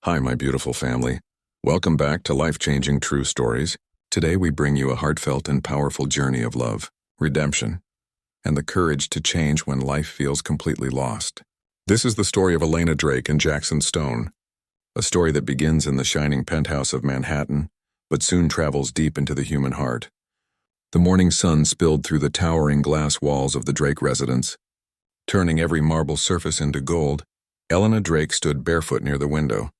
Hi, my beautiful family. Welcome back to Life-Changing True Stories. Today we bring you a heartfelt and powerful journey of love, redemption, and the courage to change when life feels completely lost. This is the story of Elena Drake and Jackson Stone, a story that begins in the shining penthouse of Manhattan, but soon travels deep into the human heart. The morning sun spilled through the towering glass walls of the Drake residence, turning every marble surface into gold. Elena Drake stood barefoot near the window,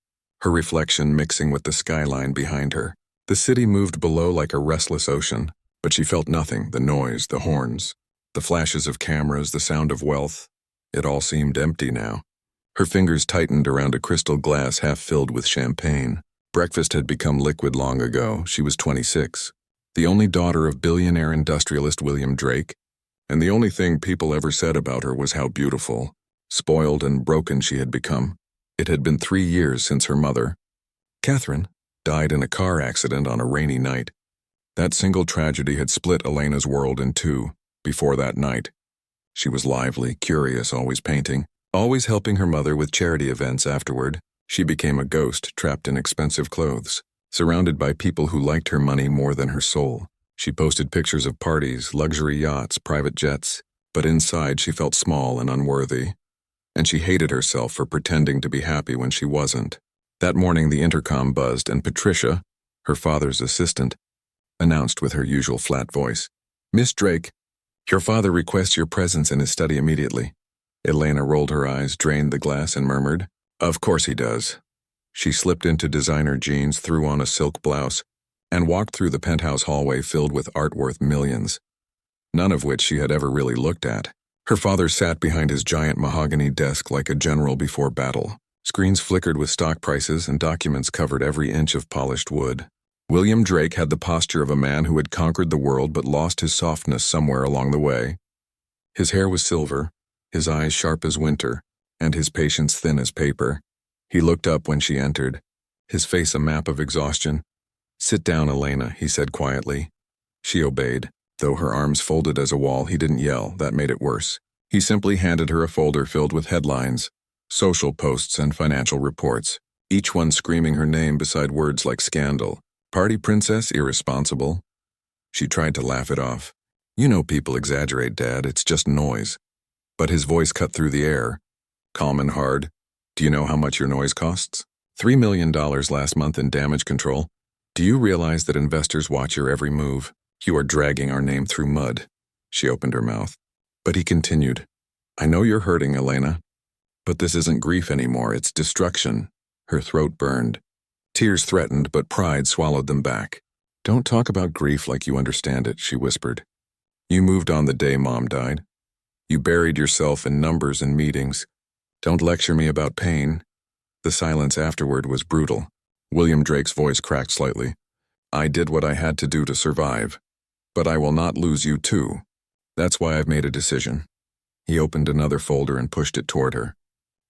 her reflection mixing with the skyline behind her. The city moved below like a restless ocean, but she felt nothing: the noise, the horns, the flashes of cameras, the sound of wealth. It all seemed empty now. Her fingers tightened around a crystal glass half filled with champagne. Breakfast had become liquid long ago. She was 26, the only daughter of billionaire industrialist William Drake, and the only thing people ever said about her was how beautiful, spoiled, and broken she had become. It had been 3 years since her mother, Catherine, died in a car accident on a rainy night. That single tragedy had split Elena's world in two. Before that night, she was lively, curious, always painting, always helping her mother with charity events afterward. She became a ghost trapped in expensive clothes, surrounded by people who liked her money more than her soul. She posted pictures of parties, luxury yachts, private jets, but inside she felt small and unworthy. And she hated herself for pretending to be happy when she wasn't. That morning the intercom buzzed and Patricia, her father's assistant, announced with her usual flat voice, "Miss Drake, your father requests your presence in his study immediately." Elena rolled her eyes, drained the glass, and murmured, "Of course he does." She slipped into designer jeans, threw on a silk blouse, and walked through the penthouse hallway filled with art worth millions, none of which she had ever really looked at. Her father sat behind his giant mahogany desk like a general before battle. Screens flickered with stock prices and documents covered every inch of polished wood. William Drake had the posture of a man who had conquered the world but lost his softness somewhere along the way. His hair was silver, his eyes sharp as winter, and his patience thin as paper. He looked up when she entered, his face a map of exhaustion. "Sit down, Elena," he said quietly. She obeyed. Though her arms folded as a wall, he didn't yell. That made it worse. He simply handed her a folder filled with headlines, social posts, and financial reports, each one screaming her name beside words like scandal, party princess, irresponsible. She tried to laugh it off. "You know people exaggerate, Dad. It's just noise." But his voice cut through the air, calm and hard. "Do you know how much your noise costs? $3 million last month in damage control. Do you realize that investors watch your every move? You are dragging our name through mud." She opened her mouth. But he continued, "I know you're hurting, Elena, but this isn't grief anymore, it's destruction." Her throat burned. Tears threatened, but pride swallowed them back. "Don't talk about grief like you understand it," she whispered. "You moved on the day Mom died. You buried yourself in numbers and meetings. Don't lecture me about pain." The silence afterward was brutal. William Drake's voice cracked slightly. "I did what I had to do to survive. But I will not lose you too. That's why I've made a decision." He opened another folder and pushed it toward her.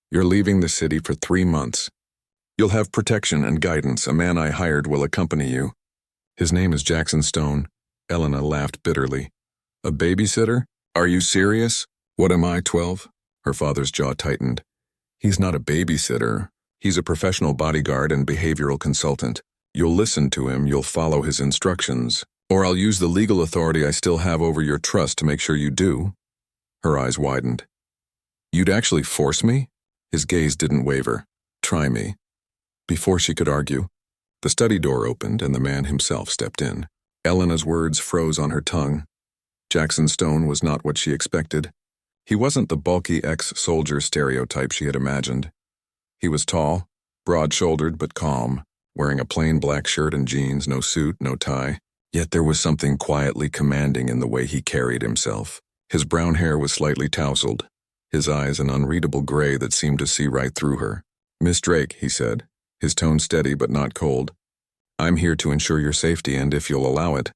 "You're leaving the city for 3 months. You'll have protection and guidance. A man I hired will accompany you." "His name is Jackson Stone." Elena laughed bitterly. "A babysitter? Are you serious? What am I, 12? Her father's jaw tightened. "He's not a babysitter. He's a professional bodyguard and behavioral consultant. You'll listen to him, you'll follow his instructions. Or I'll use the legal authority I still have over your trust to make sure you do." Her eyes widened. "You'd actually force me?" His gaze didn't waver. "Try me." Before she could argue, the study door opened and the man himself stepped in. Elena's words froze on her tongue. Jackson Stone was not what she expected. He wasn't the bulky ex-soldier stereotype she had imagined. He was tall, broad-shouldered but calm, wearing a plain black shirt and jeans, no suit, no tie. Yet there was something quietly commanding in the way he carried himself. His brown hair was slightly tousled, his eyes an unreadable gray that seemed to see right through her. "Miss Drake," he said, his tone steady but not cold. "I'm here to ensure your safety and, if you'll allow it,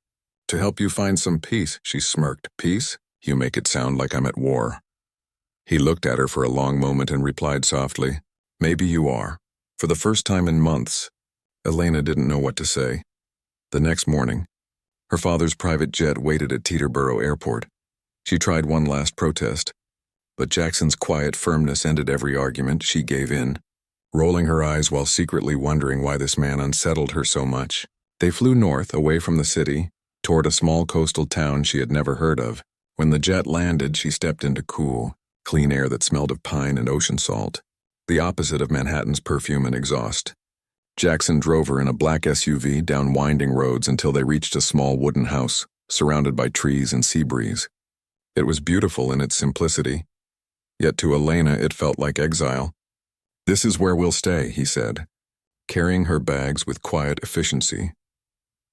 to help you find some peace." She smirked. "Peace? You make it sound like I'm at war." He looked at her for a long moment and replied softly, "Maybe you are." For the first time in months, Elena didn't know what to say. The next morning, her father's private jet waited at Teterboro Airport. She tried one last protest, but Jackson's quiet firmness ended every argument. She gave in. rolling her eyes while secretly wondering why this man unsettled her so much. They flew north, away from the city, toward a small coastal town she had never heard of. When the jet landed, she stepped into cool, clean air that smelled of pine and ocean salt, the opposite of Manhattan's perfume and exhaust. Jackson drove her in a black SUV down winding roads until they reached a small wooden house, surrounded by trees and sea breeze. It was beautiful in its simplicity, yet to Elena it felt like exile. "This is where we'll stay," he said, carrying her bags with quiet efficiency.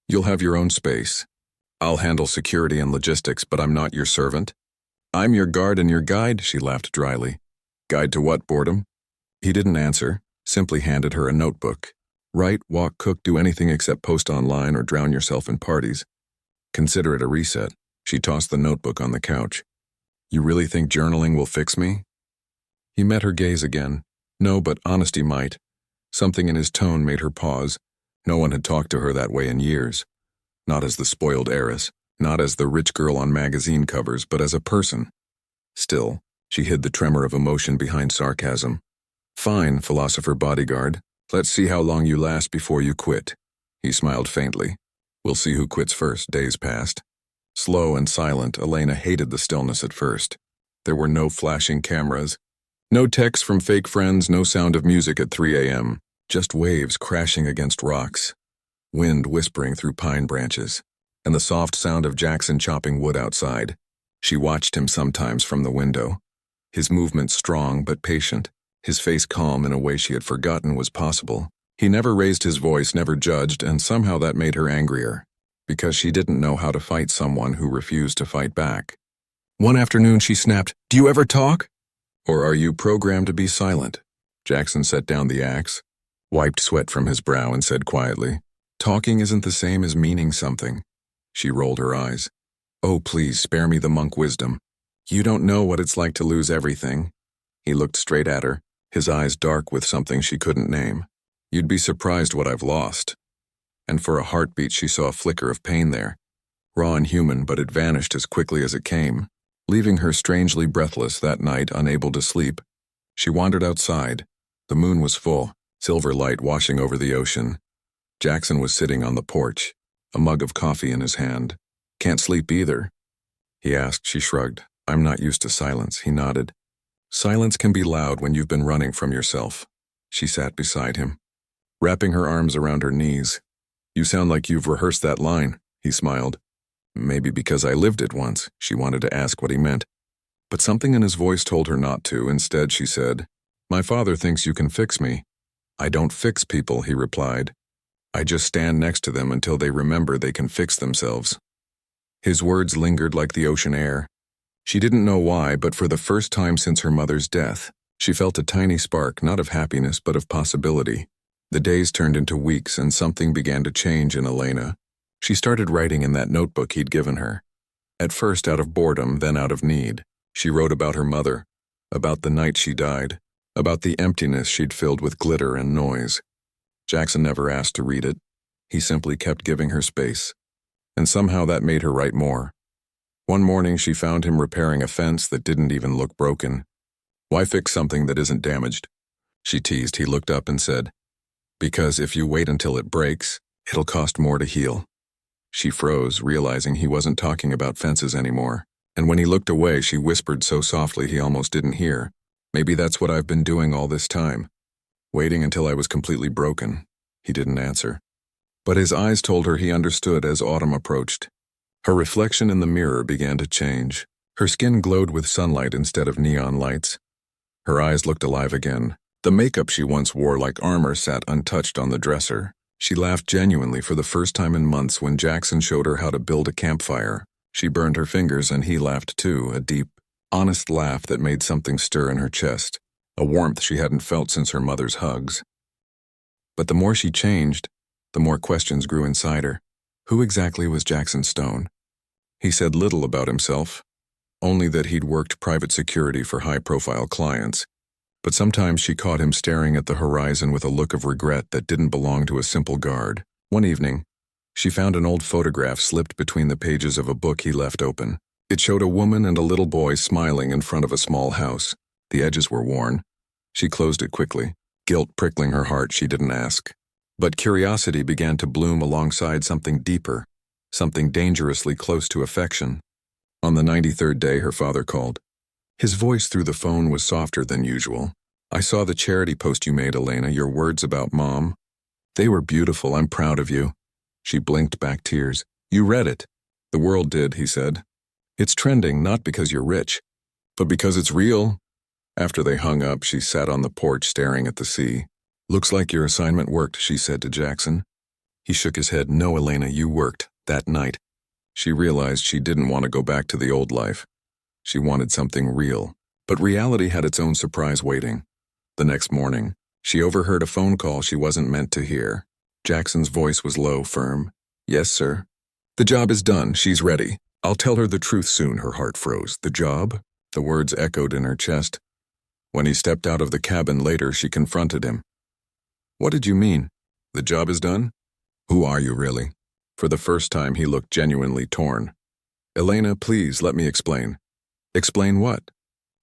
"You'll have your own space. I'll handle security and logistics, but I'm not your servant." "I'm your guard and your guide," she laughed dryly. "Guide to what, boredom?" He didn't answer, simply handed her a notebook. "Write, walk, cook, do anything except post online or drown yourself in parties. Consider it a reset." She tossed the notebook on the couch. "You really think journaling will fix me?" He met her gaze again. No, but honesty might. Something in his tone made her pause. No one had talked to her that way in years. Not as the spoiled heiress, not as the rich girl on magazine covers, but as a person. Still, she hid the tremor of emotion behind sarcasm. "Fine, philosopher bodyguard. Let's see how long you last before you quit." He smiled faintly. "We'll see who quits first." Days passed. Slow and silent, Elena hated the stillness at first. There were no flashing cameras, no texts from fake friends, no sound of music at 3 a.m., just waves crashing against rocks, wind whispering through pine branches, and the soft sound of Jackson chopping wood outside. She watched him sometimes from the window, his movements strong but patient, his face calm in a way she had forgotten was possible. He never raised his voice, never judged, and somehow that made her angrier, because she didn't know how to fight someone who refused to fight back. One afternoon she snapped, "Do you ever talk? Or are you programmed to be silent?" Jackson set down the axe, wiped sweat from his brow, and said quietly, "Talking isn't the same as meaning something." She rolled her eyes. "Oh, please, spare me the monk wisdom. You don't know what it's like to lose everything." He looked straight at her, his eyes dark with something she couldn't name. "You'd be surprised what I've lost." And for a heartbeat she saw a flicker of pain there, raw and human, but it vanished as quickly as it came, leaving her strangely breathless that night, unable to sleep. She wandered outside. The moon was full, silver light washing over the ocean. Jackson was sitting on the porch, a mug of coffee in his hand. "Can't sleep either?" he asked. She shrugged. "I'm not used to silence." He nodded. "Silence can be loud when you've been running from yourself." She sat beside him, wrapping her arms around her knees. "You sound like you've rehearsed that line," he smiled. "Maybe because I lived it once." She wanted to ask what he meant, but something in his voice told her not to. Instead, she said, "My father thinks you can fix me." "I don't fix people," he replied. "I just stand next to them until they remember they can fix themselves." His words lingered like the ocean air. She didn't know why, but for the first time since her mother's death, she felt a tiny spark, not of happiness, but of possibility. The days turned into weeks, and something began to change in Elena. She started writing in that notebook he'd given her. At first out of boredom, then out of need. She wrote about her mother, about the night she died, about the emptiness she'd filled with glitter and noise. Jackson never asked to read it. He simply kept giving her space. And somehow that made her write more. One morning she found him repairing a fence that didn't even look broken. "Why fix something that isn't damaged?" she teased. He looked up and said, "Because if you wait until it breaks, it'll cost more to heal." She froze, realizing he wasn't talking about fences anymore. And when he looked away, she whispered so softly he almost didn't hear, "Maybe that's what I've been doing all this time, waiting until I was completely broken." He didn't answer, but his eyes told her he understood as autumn approached. Her reflection in the mirror began to change. Her skin glowed with sunlight instead of neon lights. Her eyes looked alive again. The makeup she once wore like armor sat untouched on the dresser. She laughed genuinely for the first time in months when Jackson showed her how to build a campfire. She burned her fingers and he laughed too, a deep, honest laugh that made something stir in her chest, a warmth she hadn't felt since her mother's hugs. But the more she changed, the more questions grew inside her. Who exactly was Jackson Stone? He said little about himself, only that he'd worked private security for high-profile clients. But sometimes she caught him staring at the horizon with a look of regret that didn't belong to a simple guard. One evening, she found an old photograph slipped between the pages of a book he left open. It showed a woman and a little boy smiling in front of a small house. The edges were worn. She closed it quickly. Guilt prickling her heart, she didn't ask. But curiosity began to bloom alongside something deeper, something dangerously close to affection. On the 93rd day, her father called. His voice through the phone was softer than usual. I saw the charity post you made, Elena, your words about Mom. They were beautiful, I'm proud of you. She blinked back tears. You read it. The world did, he said. It's trending not because you're rich, but because it's real. After they hung up, she sat on the porch staring at the sea. Looks like your assignment worked, she said to Jackson. He shook his head. No, Elena, you worked, that night. She realized she didn't want to go back to the old life. She wanted something real, but reality had its own surprise waiting. The next morning, she overheard a phone call she wasn't meant to hear. Jackson's voice was low, firm. Yes, sir. The job is done. She's ready. I'll tell her the truth soon. Her heart froze. The job? The words echoed in her chest. When he stepped out of the cabin later, she confronted him. What did you mean? The job is done? Who are you, really? For the first time, he looked genuinely torn. Elena, please, let me explain. Explain what?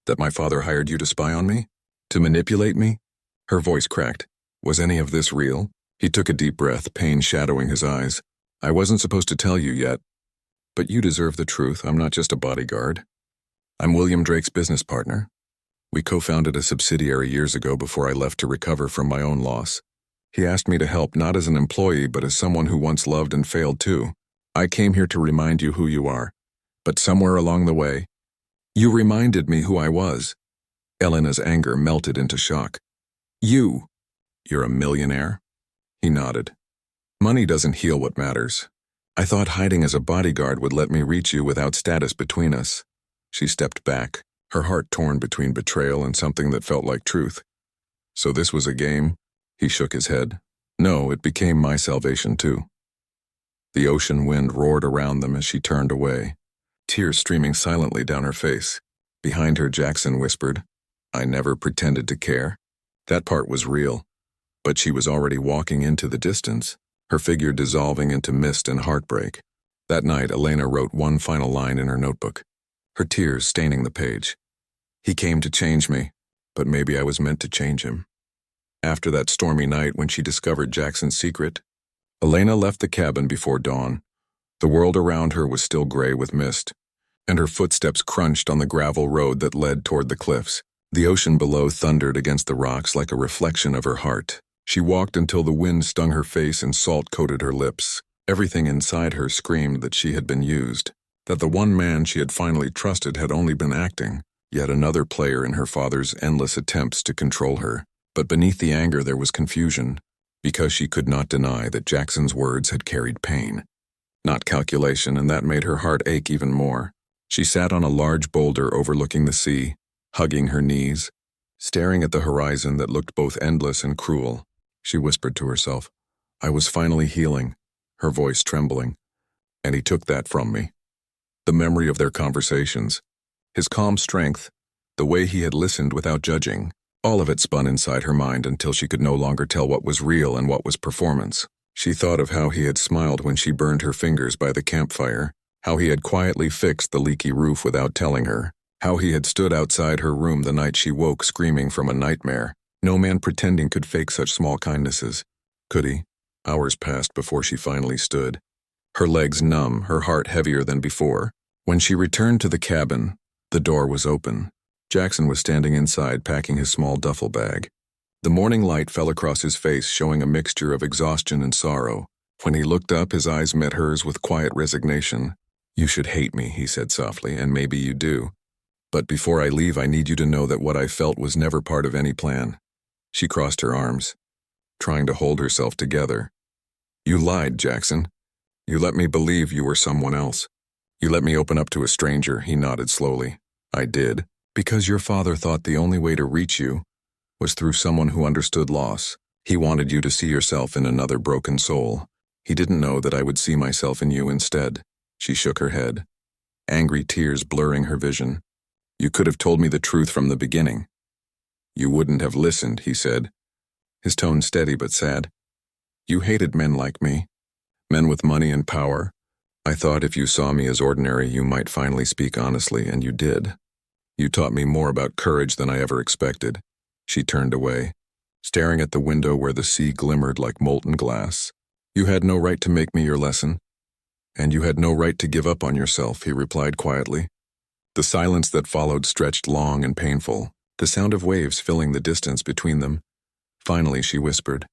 That my father hired you to spy on me? To manipulate me? Her voice cracked. Was any of this real? He took a deep breath, pain shadowing his eyes. I wasn't supposed to tell you yet. But you deserve the truth. I'm not just a bodyguard. I'm William Drake's business partner. We co-founded a subsidiary years ago before I left to recover from my own loss. He asked me to help not as an employee, but as someone who once loved and failed too. I came here to remind you who you are. But somewhere along the way, you reminded me who I was. Elena's anger melted into shock. You're a millionaire? He nodded. Money doesn't heal what matters. I thought hiding as a bodyguard would let me reach you without status between us. She stepped back, her heart torn between betrayal and something that felt like truth. So this was a game? He shook his head. No, it became my salvation too. The ocean wind roared around them as she turned away, tears streaming silently down her face. Behind her, Jackson whispered, I never pretended to care. That part was real. But she was already walking into the distance, her figure dissolving into mist and heartbreak. That night, Elena wrote one final line in her notebook, her tears staining the page. He came to change me, but maybe I was meant to change him. After that stormy night when she discovered Jackson's secret, Elena left the cabin before dawn. The world around her was still gray with mist, and her footsteps crunched on the gravel road that led toward the cliffs. The ocean below thundered against the rocks like a reflection of her heart. She walked until the wind stung her face and salt coated her lips. Everything inside her screamed that she had been used, that the one man she had finally trusted had only been acting, yet another player in her father's endless attempts to control her. But beneath the anger there was confusion, because she could not deny that Jackson's words had carried pain, not calculation, and that made her heart ache even more. She sat on a large boulder overlooking the sea, hugging her knees, staring at the horizon that looked both endless and cruel. She whispered to herself, I was finally healing, her voice trembling, and he took that from me. The memory of their conversations, his calm strength, the way he had listened without judging, all of it spun inside her mind until she could no longer tell what was real and what was performance. She thought of how he had smiled when she burned her fingers by the campfire, how he had quietly fixed the leaky roof without telling her, how he had stood outside her room the night she woke screaming from a nightmare. No man pretending could fake such small kindnesses. Could he? Hours passed before she finally stood, her legs numb, her heart heavier than before. When she returned to the cabin, the door was open. Jackson was standing inside packing his small duffel bag. The morning light fell across his face, showing a mixture of exhaustion and sorrow. When he looked up, his eyes met hers with quiet resignation. You should hate me, he said softly, and maybe you do. But before I leave, I need you to know that what I felt was never part of any plan. She crossed her arms, trying to hold herself together. You lied, Jackson. You let me believe you were someone else. You let me open up to a stranger, he nodded slowly. I did, because your father thought the only way to reach you was through someone who understood loss. He wanted you to see yourself in another broken soul. He didn't know that I would see myself in you instead. She shook her head, angry tears blurring her vision. You could have told me the truth from the beginning. You wouldn't have listened, he said, his tone steady but sad. You hated men like me, men with money and power. I thought if you saw me as ordinary, you might finally speak honestly, and you did. You taught me more about courage than I ever expected. She turned away, staring at the window where the sea glimmered like molten glass. "You had no right to make me your lesson. And you had no right to give up on yourself," he replied quietly. The silence that followed stretched long and painful, the sound of waves filling the distance between them. Finally, she whispered,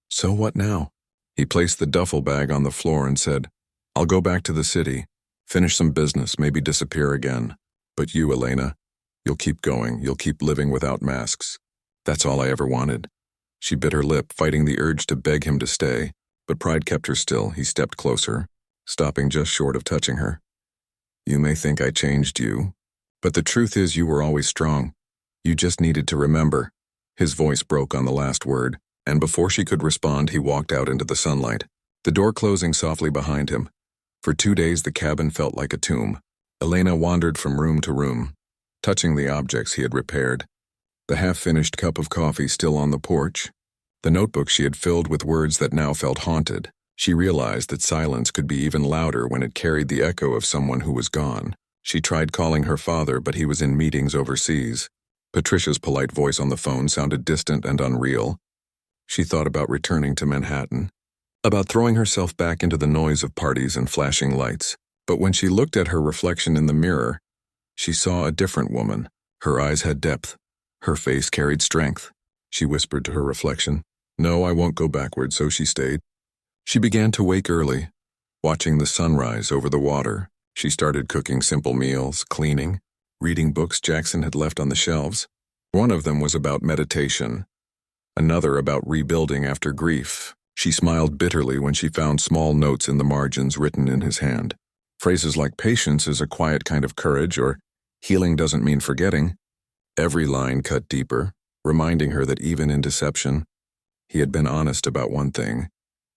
"So what now?" He placed the duffel bag on the floor and said, "I'll go back to the city, finish some business, maybe disappear again. But you, Elena, you'll keep going, you'll keep living without masks. That's all I ever wanted." She bit her lip, fighting the urge to beg him to stay, but pride kept her still. He stepped closer, stopping just short of touching her. "You may think I changed you, but the truth is you were always strong. You just needed to remember." His voice broke on the last word, and before she could respond, he walked out into the sunlight, the door closing softly behind him. For 2 days, the cabin felt like a tomb. Elena wandered from room to room, touching the objects he had repaired. The half-finished cup of coffee still on the porch, the notebook she had filled with words that now felt haunted. She realized that silence could be even louder when it carried the echo of someone who was gone. She tried calling her father, but he was in meetings overseas. Patricia's polite voice on the phone sounded distant and unreal. She thought about returning to Manhattan, about throwing herself back into the noise of parties and flashing lights. But when she looked at her reflection in the mirror, she saw a different woman. Her eyes had depth. Her face carried strength. She whispered to her reflection, "No, I won't go backward," so she stayed. She began to wake early, watching the sunrise over the water. She started cooking simple meals, cleaning, reading books Jackson had left on the shelves. One of them was about meditation, another about rebuilding after grief. She smiled bitterly when she found small notes in the margins written in his hand. Phrases like "patience is a quiet kind of courage" or "healing doesn't mean forgetting." Every line cut deeper, reminding her that even in deception, he had been honest about one thing.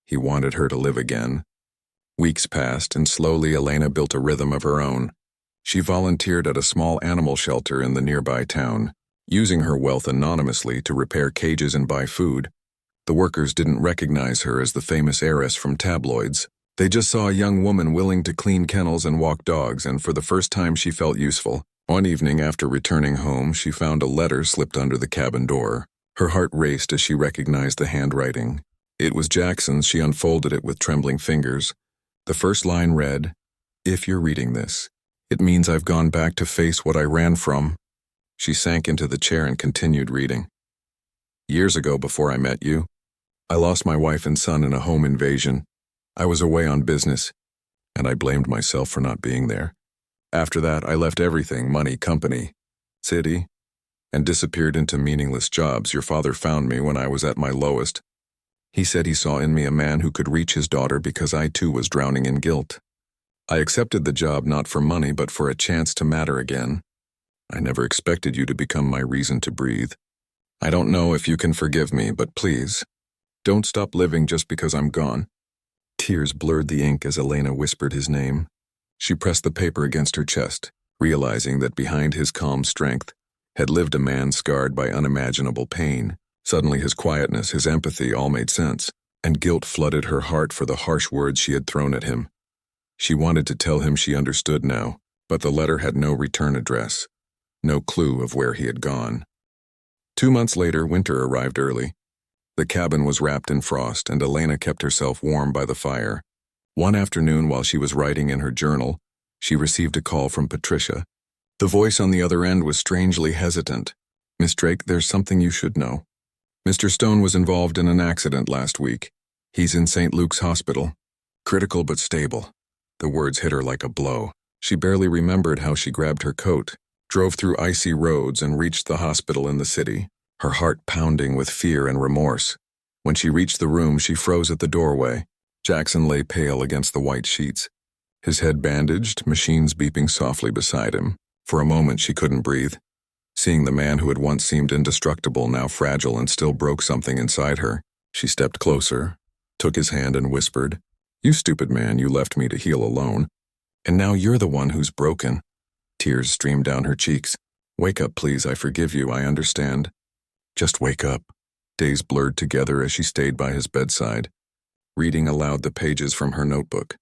He wanted her to live again. Weeks passed, and slowly Elena built a rhythm of her own. She volunteered at a small animal shelter in the nearby town, using her wealth anonymously to repair cages and buy food. The workers didn't recognize her as the famous heiress from tabloids. They just saw a young woman willing to clean kennels and walk dogs, and for the first time she felt useful. One evening after returning home, she found a letter slipped under the cabin door. Her heart raced as she recognized the handwriting. It was Jackson's. She unfolded it with trembling fingers. The first line read, "If you're reading this, it means I've gone back to face what I ran from." She sank into the chair and continued reading. "Years ago, before I met you, I lost my wife and son in a home invasion. I was away on business, and I blamed myself for not being there. After that, I left everything, money, company, city, and disappeared into meaningless jobs. Your father found me when I was at my lowest. He said he saw in me a man who could reach his daughter because I too was drowning in guilt. I accepted the job not for money but for a chance to matter again. I never expected you to become my reason to breathe. I don't know if you can forgive me, but please, don't stop living just because I'm gone." Tears blurred the ink as Elena whispered his name. She pressed the paper against her chest, realizing that behind his calm strength had lived a man scarred by unimaginable pain. Suddenly his quietness, his empathy all made sense, and guilt flooded her heart for the harsh words she had thrown at him. She wanted to tell him she understood now, but the letter had no return address, no clue of where he had gone. 2 months later, winter arrived early. The cabin was wrapped in frost, and Elena kept herself warm by the fire. One afternoon, while she was writing in her journal, she received a call from Patricia. The voice on the other end was strangely hesitant. "Miss Drake, there's something you should know. Mr. Stone was involved in an accident last week. He's in St. Luke's hospital. Critical but stable." The words hit her like a blow. She barely remembered how she grabbed her coat, drove through icy roads, and reached the hospital in the city, her heart pounding with fear and remorse. When she reached the room, she froze at the doorway. Jackson lay pale against the white sheets, his head bandaged, machines beeping softly beside him. For a moment, she couldn't breathe. Seeing the man who had once seemed indestructible, now fragile and still broke something inside her, she stepped closer, took his hand and whispered, "You stupid man, you left me to heal alone. And now you're the one who's broken." Tears streamed down her cheeks. "Wake up, please. I forgive you. I understand. Just wake up." Days blurred together as she stayed by his bedside, reading aloud the pages from her notebook,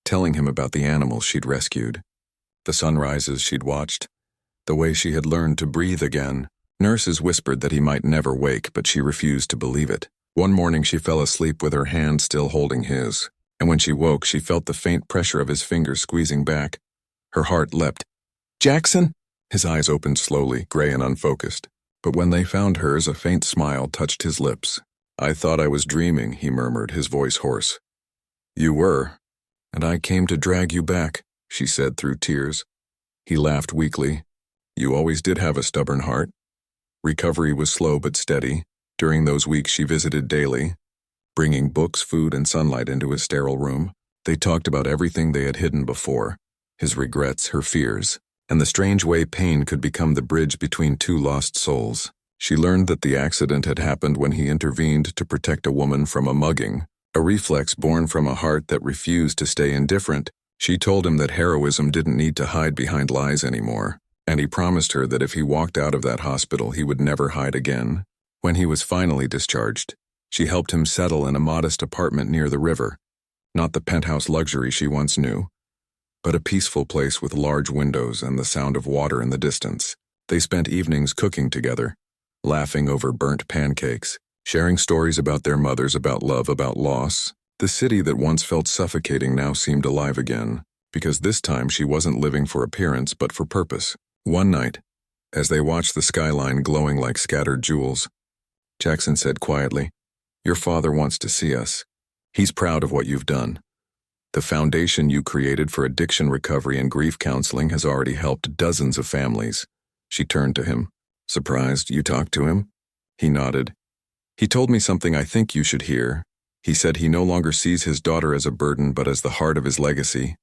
telling him about the animals she'd rescued, the sunrises she'd watched, the way she had learned to breathe again. Nurses whispered that he might never wake, but she refused to believe it. One morning she fell asleep with her hand still holding his, and when she woke she felt the faint pressure of his fingers squeezing back. Her heart leapt. "Jackson?" His eyes opened slowly, gray and unfocused. But when they found hers, a faint smile touched his lips. "I thought I was dreaming," he murmured, his voice hoarse. "You were, and I came to drag you back," she said through tears. He laughed weakly. "You always did have a stubborn heart." Recovery was slow but steady. During those weeks she visited daily, bringing books, food, and sunlight into his sterile room. They talked about everything they had hidden before, his regrets, her fears, and the strange way pain could become the bridge between two lost souls. She learned that the accident had happened when he intervened to protect a woman from a mugging, a reflex born from a heart that refused to stay indifferent. She told him that heroism didn't need to hide behind lies anymore, and he promised her that if he walked out of that hospital he would never hide again. When he was finally discharged, she helped him settle in a modest apartment near the river, not the penthouse luxury she once knew, but a peaceful place with large windows and the sound of water in the distance. They spent evenings cooking together, laughing over burnt pancakes, sharing stories about their mothers, about love, about loss. The city that once felt suffocating now seemed alive again, because this time she wasn't living for appearance but for purpose. One night, as they watched the skyline glowing like scattered jewels, Jackson said quietly, "Your father wants to see us. He's proud of what you've done. The foundation you created for addiction recovery and grief counseling has already helped dozens of families." She turned to him. "Surprised you talked to him?" He nodded. "He told me something I think you should hear. He said he no longer sees his daughter as a burden but as the heart of his legacy."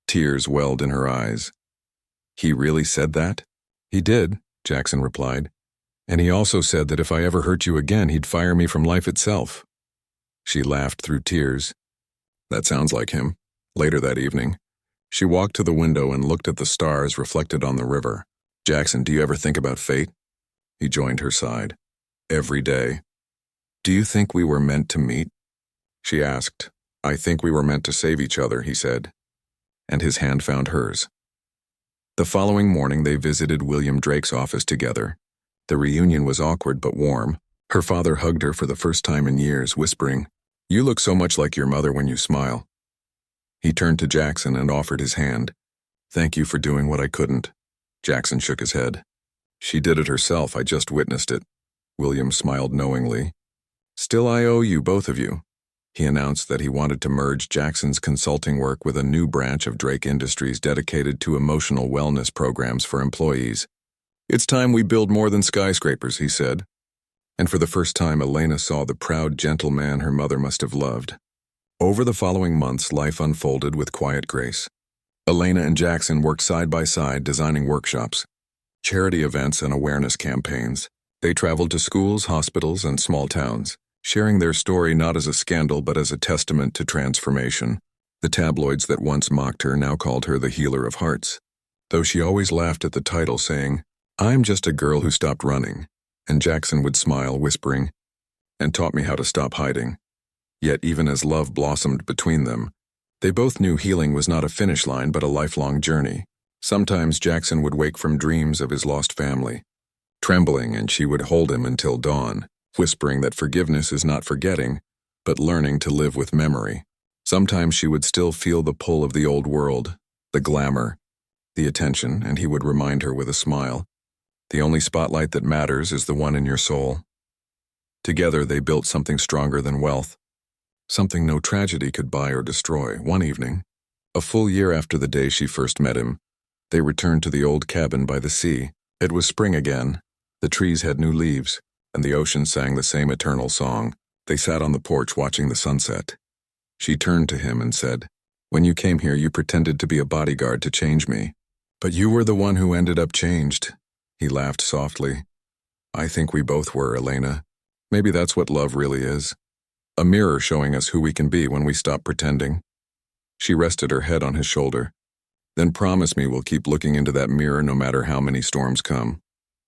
Tears welled in her eyes. "He really said that?" "He did," Jackson replied. "And he also said that if I ever hurt you again, he'd fire me from life itself." She laughed through tears. "That sounds like him." Later that evening, she walked to the window and looked at the stars reflected on the river. "Jackson, do you ever think about fate?" He joined her side. "Every day." "Do you think we were meant to meet?" She asked. "I think we were meant to save each other," he said, and his hand found hers. The following morning they visited William Drake's office together. The reunion was awkward but warm. Her father hugged her for the first time in years, whispering, "You look so much like your mother when you smile." He turned to Jackson and offered his hand. "Thank you for doing what I couldn't." Jackson shook his head. "She did it herself, I just witnessed it." William smiled knowingly. "Still, I owe you, both of you." He announced that he wanted to merge Jackson's consulting work with a new branch of Drake Industries dedicated to emotional wellness programs for employees. "It's time we build more than skyscrapers," he said. And for the first time, Elena saw the proud, gentle man her mother must have loved. Over the following months, life unfolded with quiet grace. Elena and Jackson worked side by side, designing workshops, charity events, and awareness campaigns. They traveled to schools, hospitals, and small towns, sharing their story not as a scandal but as a testament to transformation. The tabloids that once mocked her now called her the healer of hearts, though she always laughed at the title, saying, "I'm just a girl who stopped running." And Jackson would smile, whispering, "And taught me how to stop hiding." Yet even as love blossomed between them, they both knew healing was not a finish line but a lifelong journey. Sometimes Jackson would wake from dreams of his lost family, trembling, and she would hold him until dawn, whispering that forgiveness is not forgetting, but learning to live with memory. Sometimes she would still feel the pull of the old world, the glamour, the attention, and he would remind her with a smile, "The only spotlight that matters is the one in your soul." Together they built something stronger than wealth, something no tragedy could buy or destroy. One evening, a full year after the day she first met him, they returned to the old cabin by the sea. It was spring again. The trees had new leaves, and the ocean sang the same eternal song. They sat on the porch watching the sunset. She turned to him and said, "When you came here, you pretended to be a bodyguard to change me. But you were the one who ended up changed." He laughed softly. "I think we both were, Elena. Maybe that's what love really is. A mirror showing us who we can be when we stop pretending." She rested her head on his shoulder. "Then promise me we'll keep looking into that mirror no matter how many storms come."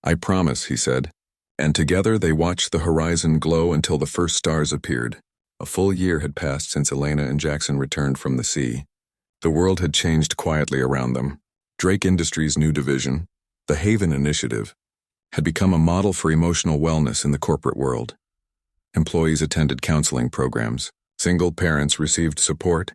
"I promise," he said. And together they watched the horizon glow until the first stars appeared. A full year had passed since Elena and Jackson returned from the sea. The world had changed quietly around them. Drake Industries' new division, the Haven Initiative, had become a model for emotional wellness in the corporate world. Employees attended counseling programs, single parents received support,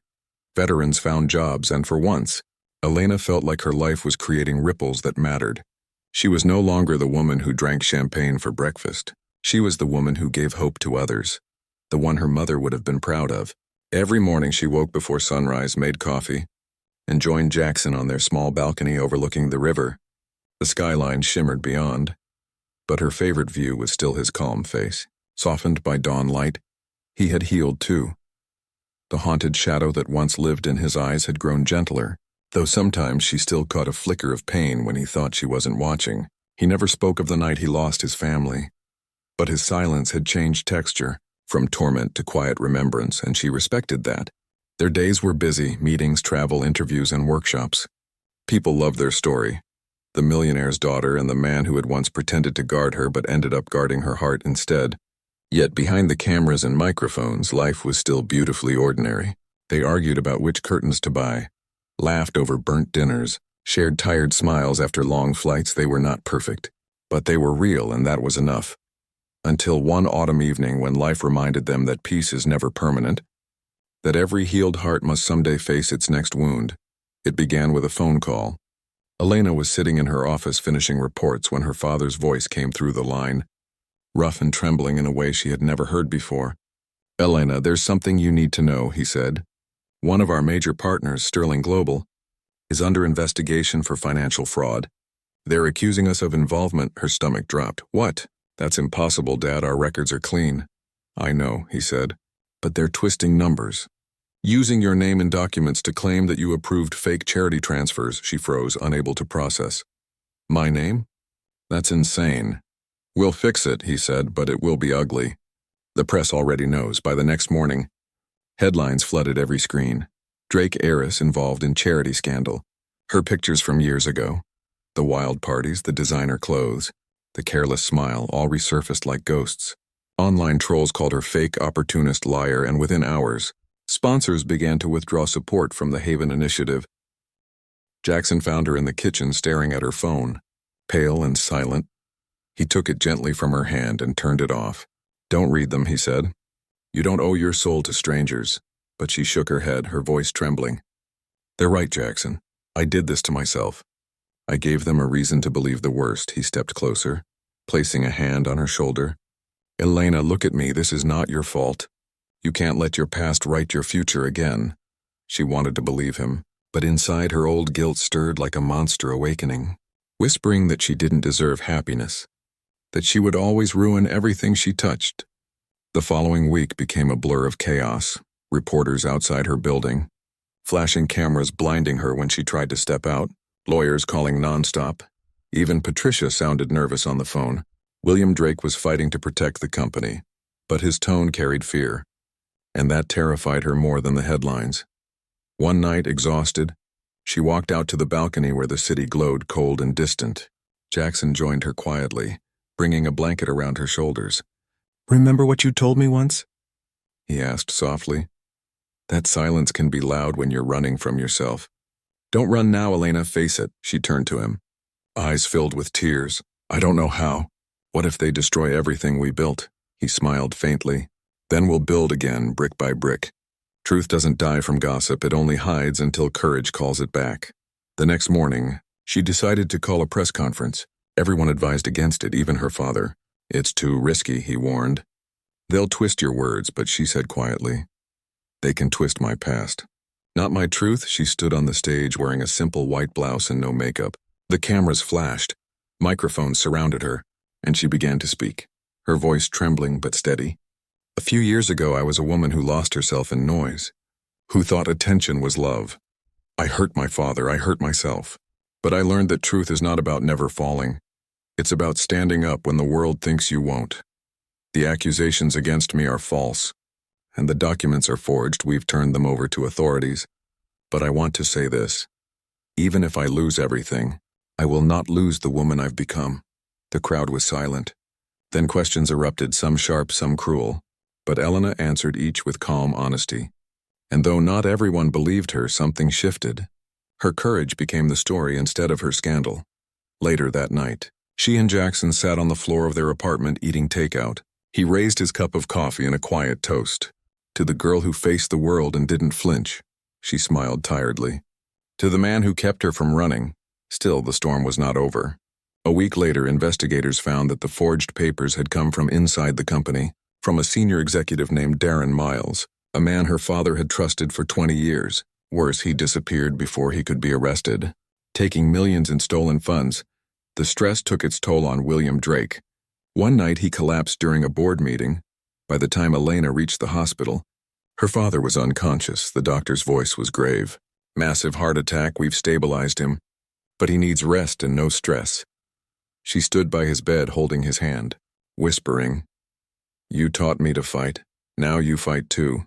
veterans found jobs, and for once, Elena felt like her life was creating ripples that mattered. She was no longer the woman who drank champagne for breakfast. She was the woman who gave hope to others, the one her mother would have been proud of. Every morning she woke before sunrise, made coffee, and joined Jackson on their small balcony overlooking the river. The skyline shimmered beyond, but her favorite view was still his calm face, softened by dawn light. He had healed too. The haunted shadow that once lived in his eyes had grown gentler, though sometimes she still caught a flicker of pain when he thought she wasn't watching. He never spoke of the night he lost his family, but his silence had changed texture, from torment to quiet remembrance, and she respected that. Their days were busy, meetings, travel, interviews, and workshops. People loved their story. The millionaire's daughter and the man who had once pretended to guard her but ended up guarding her heart instead. Yet behind the cameras and microphones, life was still beautifully ordinary. They argued about which curtains to buy, laughed over burnt dinners, shared tired smiles after long flights. They were not perfect, but they were real, and that was enough. Until one autumn evening when life reminded them that peace is never permanent, that every healed heart must someday face its next wound. It began with a phone call. Elena was sitting in her office finishing reports when her father's voice came through the line, rough and trembling in a way she had never heard before. "Elena, there's something you need to know," he said. "One of our major partners, Sterling Global, is under investigation for financial fraud. They're accusing us of involvement." Her stomach dropped. "What? That's impossible, Dad. Our records are clean." "I know," he said, "but they're twisting numbers. Using your name in documents to claim that you approved fake charity transfers." She froze, unable to process. "My name? That's insane." "We'll fix it," he said, "but it will be ugly. The press already knows." By the next morning, headlines flooded every screen. Drake heiress involved in charity scandal. Her pictures from years ago. The wild parties, the designer clothes, the careless smile, all resurfaced like ghosts. Online trolls called her fake, opportunist, liar, and within hours, sponsors began to withdraw support from the Haven Initiative. Jackson found her in the kitchen staring at her phone, pale and silent. He took it gently from her hand and turned it off. "Don't read them," he said. "You don't owe your soul to strangers." But she shook her head, her voice trembling. "They're right, Jackson. I did this to myself. I gave them a reason to believe the worst." He stepped closer, placing a hand on her shoulder. "Elena, look at me. This is not your fault. You can't let your past write your future again." She wanted to believe him, but inside her old guilt stirred like a monster awakening, whispering that she didn't deserve happiness, that she would always ruin everything she touched. The following week became a blur of chaos. Reporters outside her building, flashing cameras blinding her when she tried to step out, lawyers calling nonstop. Even Patricia sounded nervous on the phone. William Drake was fighting to protect the company, but his tone carried fear, and that terrified her more than the headlines. One night, exhausted, she walked out to the balcony where the city glowed cold and distant. Jackson joined her quietly, bringing a blanket around her shoulders. "Remember what you told me once?" he asked softly. "That silence can be loud when you're running from yourself." "Don't run now, Elena, face it." She turned to him, eyes filled with tears. "I don't know how. What if they destroy everything we built?" He smiled faintly. "Then we'll build again, brick by brick. Truth doesn't die from gossip, it only hides until courage calls it back." The next morning, she decided to call a press conference. Everyone advised against it, even her father. "It's too risky," he warned. "They'll twist your words," but she said quietly, "They can twist my past. Not my truth." She stood on the stage wearing a simple white blouse and no makeup. The cameras flashed, microphones surrounded her, and she began to speak, her voice trembling but steady. "A few years ago, I was a woman who lost herself in noise, who thought attention was love. I hurt my father, I hurt myself. But I learned that truth is not about never falling. It's about standing up when the world thinks you won't. The accusations against me are false, and the documents are forged. We've turned them over to authorities. But I want to say this. Even if I lose everything, I will not lose the woman I've become." The crowd was silent. Then questions erupted, some sharp, some cruel. But Elena answered each with calm honesty. And though not everyone believed her, something shifted. Her courage became the story instead of her scandal. Later that night, She and Jackson sat on the floor of their apartment eating takeout. He raised his cup of coffee in a quiet toast. To the girl who faced the world and didn't flinch. She smiled tiredly. To the man who kept her from running. Still, the storm was not over. A week later, investigators found that the forged papers had come from inside the company, from a senior executive named Darren Miles, a man her father had trusted for 20 years. Worse, he disappeared before he could be arrested. Taking millions in stolen funds, the stress took its toll on William Drake. One night he collapsed during a board meeting. By the time Elena reached the hospital, her father was unconscious. The doctor's voice was grave. Massive heart attack, we've stabilized him, but he needs rest and no stress. She stood by his bed holding his hand, whispering, "You taught me to fight. Now you fight too."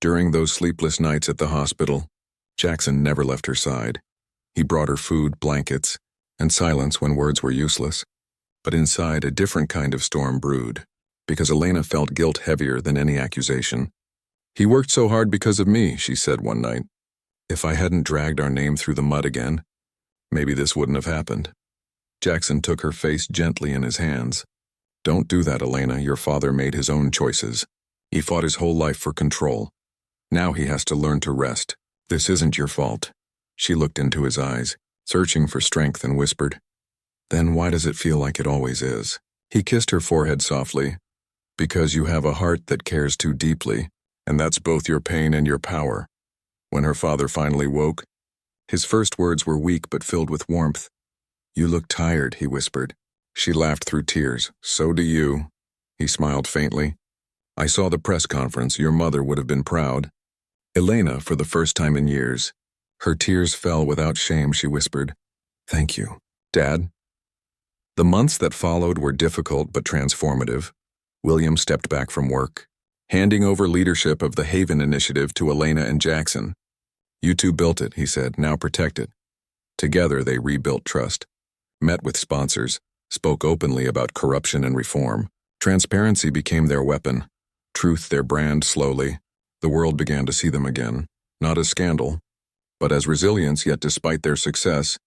During those sleepless nights at the hospital, Jackson never left her side. He brought her food, blankets, and silence when words were useless. But inside, a different kind of storm brewed, because Elena felt guilt heavier than any accusation. "He worked so hard because of me," she said one night. "If I hadn't dragged our name through the mud again, maybe this wouldn't have happened." Jackson took her face gently in his hands. "Don't do that, Elena. Your father made his own choices. He fought his whole life for control. Now he has to learn to rest. This isn't your fault." She looked into his eyes, searching for strength, and whispered, "Then why does it feel like it always is?" He kissed her forehead softly. "Because you have a heart that cares too deeply, and that's both your pain and your power." When her father finally woke, his first words were weak but filled with warmth. "You look tired," he whispered. She laughed through tears. "So do you." He smiled faintly. "I saw the press conference. Your mother would have been proud." Elena, for the first time in years, her tears fell without shame. She whispered, "Thank you, Dad." The months that followed were difficult but transformative. William stepped back from work, handing over leadership of the Haven Initiative to Elena and Jackson. "You two built it," he said, "now protect it." Together they rebuilt trust, met with sponsors, spoke openly about corruption and reform. Transparency became their weapon, truth their brand. Slowly, the world began to see them again, not as scandal, but as resilience. Yet despite their success,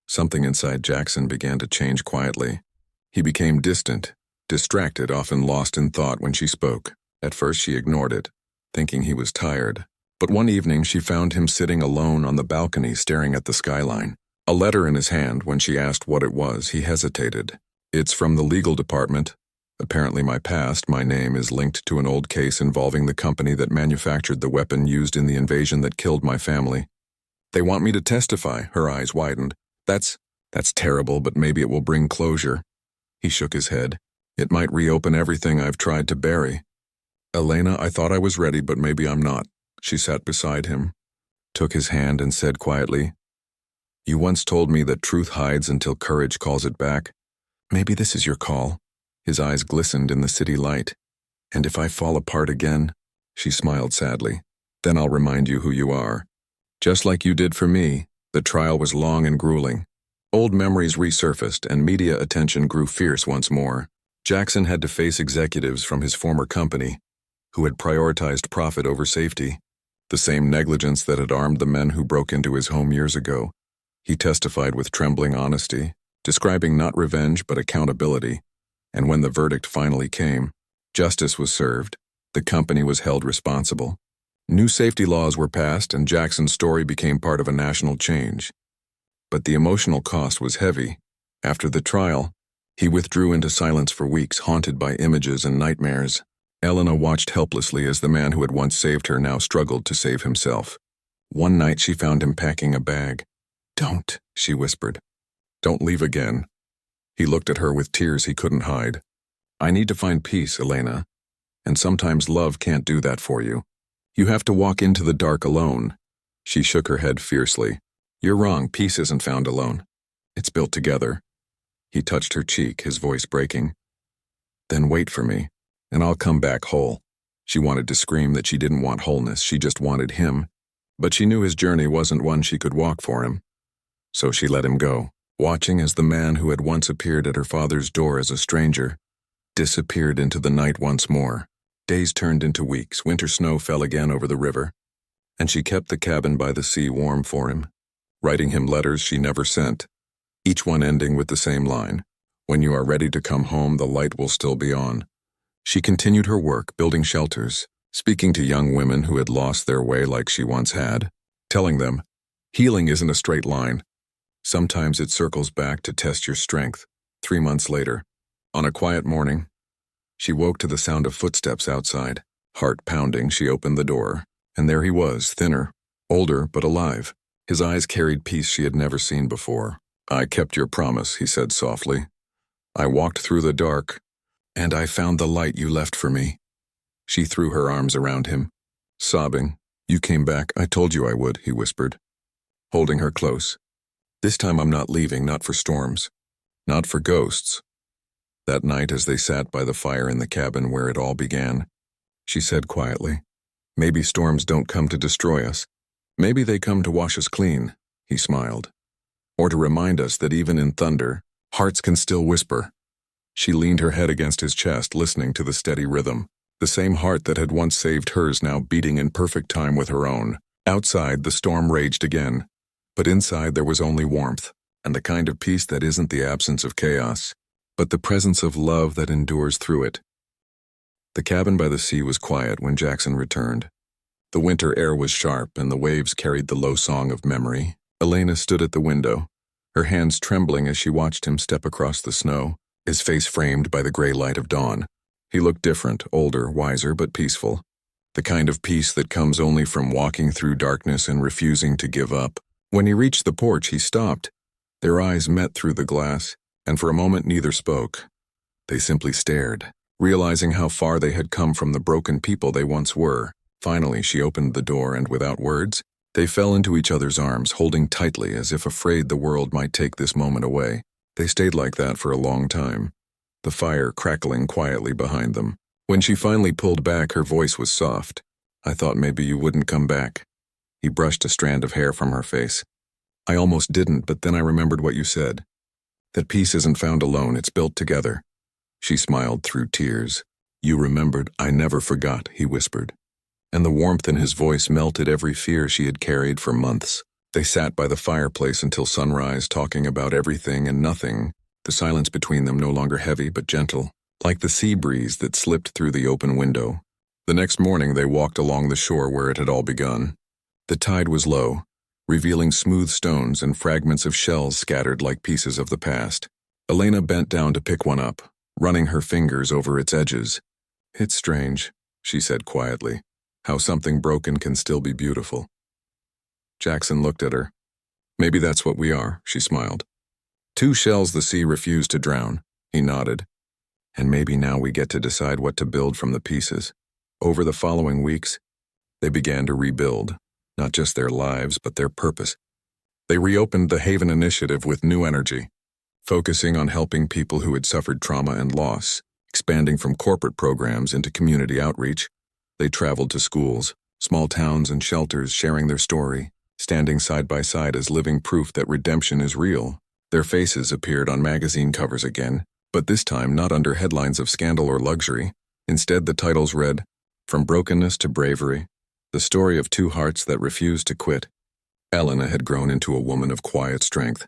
something inside Jackson began to change quietly. He became distant, distracted, often lost in thought when she spoke. At first she ignored it, thinking he was tired. But one evening she found him sitting alone on the balcony staring at the skyline. A letter in his hand. When she asked what it was, he hesitated. "It's from the legal department. Apparently my past, my name, is linked to an old case involving the company that manufactured the weapon used in the invasion that killed my family. They want me to testify." Her eyes widened. That's terrible, but maybe it will bring closure." He shook his head. "It might reopen everything I've tried to bury." "Elena, I thought I was ready, but maybe I'm not." She sat beside him, took his hand, and said quietly, "You once told me that truth hides until courage calls it back. Maybe this is your call." His eyes glistened in the city light. "And if I fall apart again," she smiled sadly, "then I'll remind you who you are. Just like you did for me." The trial was long and grueling. Old memories resurfaced, and media attention grew fierce once more. Jackson had to face executives from his former company who had prioritized profit over safety, the same negligence that had armed the men who broke into his home years ago. He testified with trembling honesty, describing not revenge but accountability. And when the verdict finally came, justice was served. The company was held responsible. New safety laws were passed, and Jackson's story became part of a national change. But the emotional cost was heavy. After the trial, he withdrew into silence for weeks, haunted by images and nightmares. Elena watched helplessly as the man who had once saved her now struggled to save himself. One night she found him packing a bag. "Don't," she whispered. "Don't leave again." He looked at her with tears he couldn't hide. "I need to find peace, Elena. And sometimes love can't do that for you. You have to walk into the dark alone." She shook her head fiercely. "You're wrong. Peace isn't found alone. It's built together." He touched her cheek, his voice breaking. "Then wait for me, and I'll come back whole." She wanted to scream that she didn't want wholeness, she just wanted him. But she knew his journey wasn't one she could walk for him. So she let him go, watching as the man who had once appeared at her father's door as a stranger disappeared into the night once more. Days turned into weeks, winter snow fell again over the river, and she kept the cabin by the sea warm for him, writing him letters she never sent, each one ending with the same line, When you are ready to come home, the light will still be on. She continued her work, building shelters, speaking to young women who had lost their way like she once had, telling them, healing isn't a straight line. Sometimes it circles back to test your strength. 3 months later, on a quiet morning, she woke to the sound of footsteps outside. Heart pounding, she opened the door, and there he was, thinner, older, but alive. His eyes carried peace she had never seen before. "I kept your promise," he said softly. "I walked through the dark, and I found the light you left for me." She threw her arms around him, sobbing. "You came back. I told you I would," he whispered, holding her close. "This time I'm not leaving, not for storms, not for ghosts." That night, as they sat by the fire in the cabin where it all began, she said quietly, "Maybe storms don't come to destroy us. Maybe they come to wash us clean," he smiled. "Or to remind us that even in thunder, hearts can still whisper." She leaned her head against his chest, listening to the steady rhythm. The same heart that had once saved hers now beating in perfect time with her own. Outside, the storm raged again. But inside there was only warmth, and the kind of peace that isn't the absence of chaos, but the presence of love that endures through it. The cabin by the sea was quiet when Jackson returned. The winter air was sharp, and the waves carried the low song of memory. Elena stood at the window, her hands trembling as she watched him step across the snow, his face framed by the gray light of dawn. He looked different, older, wiser, but peaceful. The kind of peace that comes only from walking through darkness and refusing to give up. When he reached the porch, he stopped. Their eyes met through the glass, and for a moment neither spoke. They simply stared, realizing how far they had come from the broken people they once were. Finally, she opened the door, and without words, they fell into each other's arms, holding tightly as if afraid the world might take this moment away. They stayed like that for a long time, the fire crackling quietly behind them. When she finally pulled back, her voice was soft. "I thought maybe you wouldn't come back." He brushed a strand of hair from her face. "I almost didn't, but then I remembered what you said. That peace isn't found alone, it's built together." She smiled through tears. "You remembered. I never forgot," he whispered. And the warmth in his voice melted every fear she had carried for months. They sat by the fireplace until sunrise, talking about everything and nothing, the silence between them no longer heavy but gentle, like the sea breeze that slipped through the open window. The next morning they walked along the shore where it had all begun. The tide was low, revealing smooth stones and fragments of shells scattered like pieces of the past. Elena bent down to pick one up, running her fingers over its edges. "It's strange," she said quietly, "how something broken can still be beautiful." Jackson looked at her. "Maybe that's what we are," she smiled. "Two shells the sea refused to drown." He nodded. "And maybe now we get to decide what to build from the pieces." Over the following weeks, they began to rebuild, not just their lives, but their purpose. They reopened the Haven Initiative with new energy, focusing on helping people who had suffered trauma and loss, expanding from corporate programs into community outreach. They traveled to schools, small towns, and shelters, sharing their story, standing side by side as living proof that redemption is real. Their faces appeared on magazine covers again, but this time not under headlines of scandal or luxury. Instead, the titles read, "From Brokenness to Bravery, the story of two hearts that refused to quit." Elena had grown into a woman of quiet strength.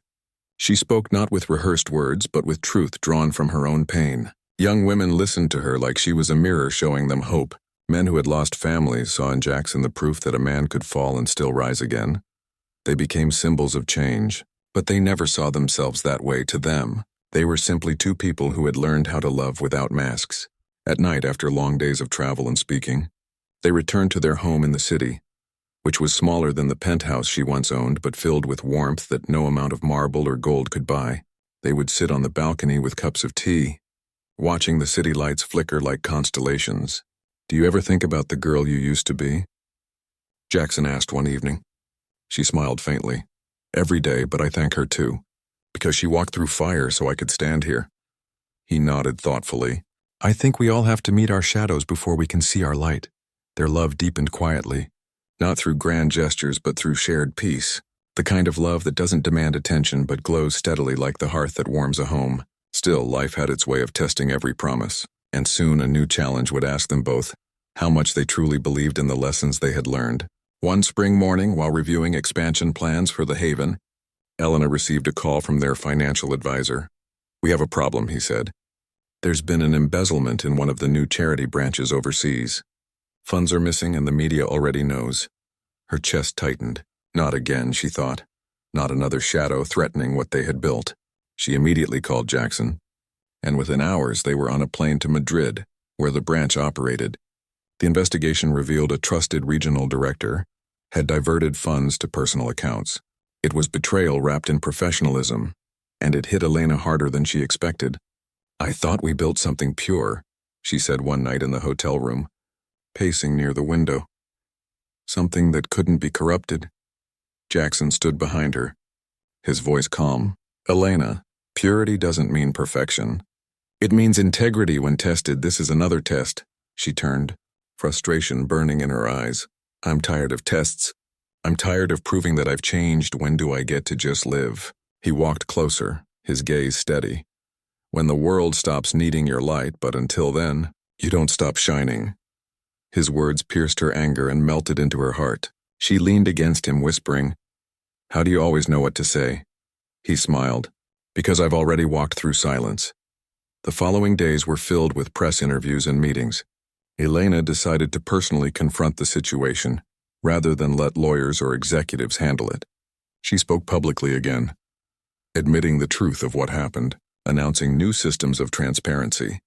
She spoke not with rehearsed words, but with truth drawn from her own pain. Young women listened to her like she was a mirror showing them hope. Men who had lost families saw in Jackson the proof that a man could fall and still rise again. They became symbols of change, but they never saw themselves that way. To them, they were simply two people who had learned how to love without masks. At night, after long days of travel and speaking, they returned to their home in the city, which was smaller than the penthouse she once owned, but filled with warmth that no amount of marble or gold could buy. They would sit on the balcony with cups of tea, watching the city lights flicker like constellations. "Do you ever think about the girl you used to be?" Jackson asked one evening. She smiled faintly. "Every day, but I thank her too, because she walked through fire so I could stand here." He nodded thoughtfully. "I think we all have to meet our shadows before we can see our light." Their love deepened quietly, not through grand gestures but through shared peace, the kind of love that doesn't demand attention but glows steadily like the hearth that warms a home. Still, life had its way of testing every promise, and soon a new challenge would ask them both how much they truly believed in the lessons they had learned. One spring morning, while reviewing expansion plans for the Haven, Elena received a call from their financial advisor. "We have a problem," he said. "There's been an embezzlement in one of the new charity branches overseas. Funds are missing and the media already knows." Her chest tightened. Not again, she thought. Not another shadow threatening what they had built. She immediately called Jackson, and within hours they were on a plane to Madrid, where the branch operated. The investigation revealed a trusted regional director had diverted funds to personal accounts. It was betrayal wrapped in professionalism, and it hit Elena harder than she expected. "I thought we built something pure," she said one night in the hotel room, pacing near the window. "Something that couldn't be corrupted." Jackson stood behind her, his voice calm. "Elena, purity doesn't mean perfection. It means integrity when tested. This is another test." She turned, frustration burning in her eyes. "I'm tired of tests. I'm tired of proving that I've changed. When do I get to just live?" He walked closer, his gaze steady. "When the world stops needing your light, but until then, you don't stop shining." His words pierced her anger and melted into her heart. She leaned against him, whispering, "How do you always know what to say?" He smiled. "Because I've already walked through silence." The following days were filled with press interviews and meetings. Elena decided to personally confront the situation, rather than let lawyers or executives handle it. She spoke publicly again, admitting the truth of what happened, announcing new systems of transparency,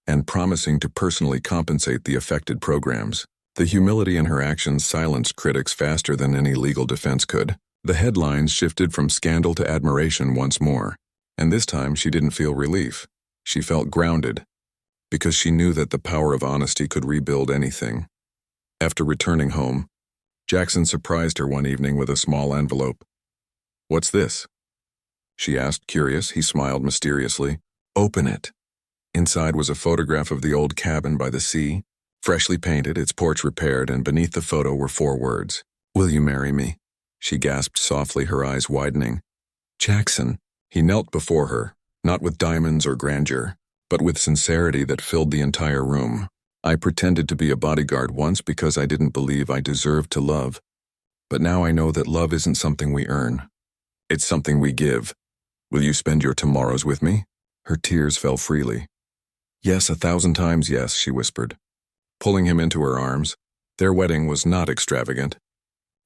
and promising to personally compensate the affected programs. The humility in her actions silenced critics faster than any legal defense could. The headlines shifted from scandal to admiration once more, and this time she didn't feel relief. She felt grounded, because she knew that the power of honesty could rebuild anything. After returning home, Jackson surprised her one evening with a small envelope. "What's this?" she asked, curious. He smiled mysteriously. "Open it." Inside was a photograph of the old cabin by the sea, freshly painted, its porch repaired, and beneath the photo were 4 words. "Will you marry me?" She gasped softly, her eyes widening. "Jackson." He knelt before her, not with diamonds or grandeur, but with sincerity that filled the entire room. "I pretended to be a bodyguard once because I didn't believe I deserved to love. But now I know that love isn't something we earn. It's something we give. Will you spend your tomorrows with me?" Her tears fell freely. "Yes, 1,000 times yes," she whispered, pulling him into her arms. Their wedding was not extravagant.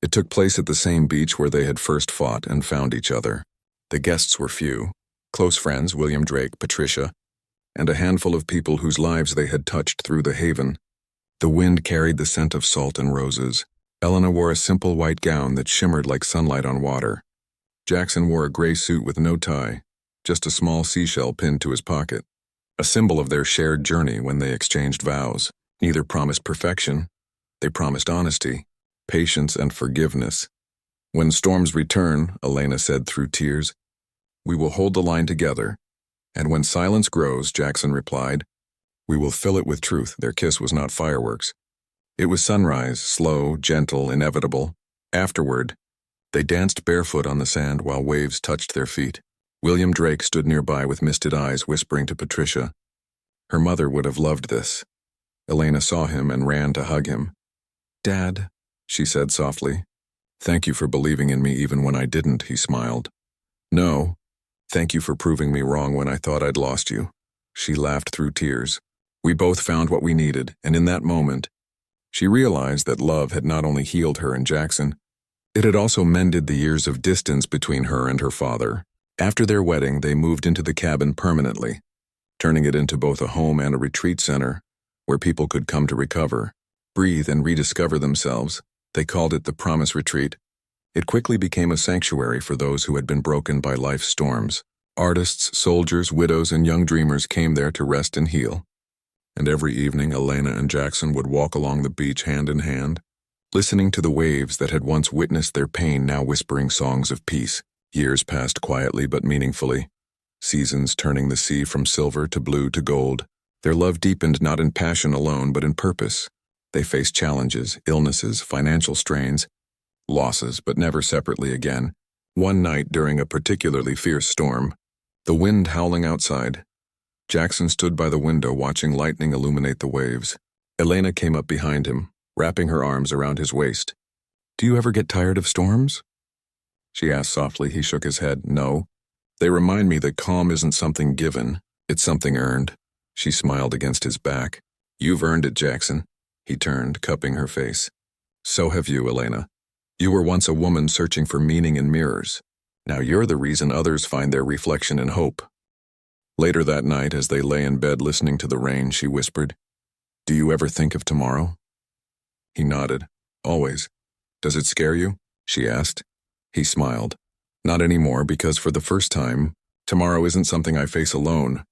It took place at the same beach where they had first fought and found each other. The guests were few. Close friends, William Drake, Patricia, and a handful of people whose lives they had touched through the haven. The wind carried the scent of salt and roses. Elena wore a simple white gown that shimmered like sunlight on water. Jackson wore a gray suit with no tie, just a small seashell pinned to his pocket, a symbol of their shared journey when they exchanged vows. Neither promised perfection. They promised honesty, patience, and forgiveness. "When storms return," Elena said through tears, "we will hold the line together. And when silence grows," Jackson replied, "we will fill it with truth." Their kiss was not fireworks. It was sunrise, slow, gentle, inevitable. Afterward, they danced barefoot on the sand while waves touched their feet. William Drake stood nearby with misted eyes, whispering to Patricia. Her mother would have loved this. Elena saw him and ran to hug him. "Dad," she said softly. "Thank you for believing in me even when I didn't," he smiled. "No, thank you for proving me wrong when I thought I'd lost you." She laughed through tears. "We both found what we needed, and in that moment, she realized that love had not only healed her and Jackson, it had also mended the years of distance between her and her father. After their wedding, they moved into the cabin permanently, turning it into both a home and a retreat center where people could come to recover, breathe, and rediscover themselves. They called it the Promise Retreat. It quickly became a sanctuary for those who had been broken by life's storms. Artists, soldiers, widows, and young dreamers came there to rest and heal. And every evening, Elena and Jackson would walk along the beach hand in hand, listening to the waves that had once witnessed their pain, now whispering songs of peace. Years passed quietly but meaningfully, seasons turning the sea from silver to blue to gold. Their love deepened not in passion alone but in purpose. They faced challenges, illnesses, financial strains, losses, but never separately again. One night during a particularly fierce storm, the wind howling outside, Jackson stood by the window watching lightning illuminate the waves. Elena came up behind him, wrapping her arms around his waist. "Do you ever get tired of storms?" she asked softly. He shook his head. "No. They remind me that calm isn't something given, it's something earned. She smiled against his back. You've earned it, Jackson. He turned, cupping her face. So have you, Elena. You were once a woman searching for meaning in mirrors. Now you're the reason others find their reflection in hope. Later that night, as they lay in bed listening to the rain, she whispered, Do you ever think of tomorrow? He nodded. Always. Does it scare you? She asked. He smiled. Not anymore, because for the first time, tomorrow isn't something I face alone.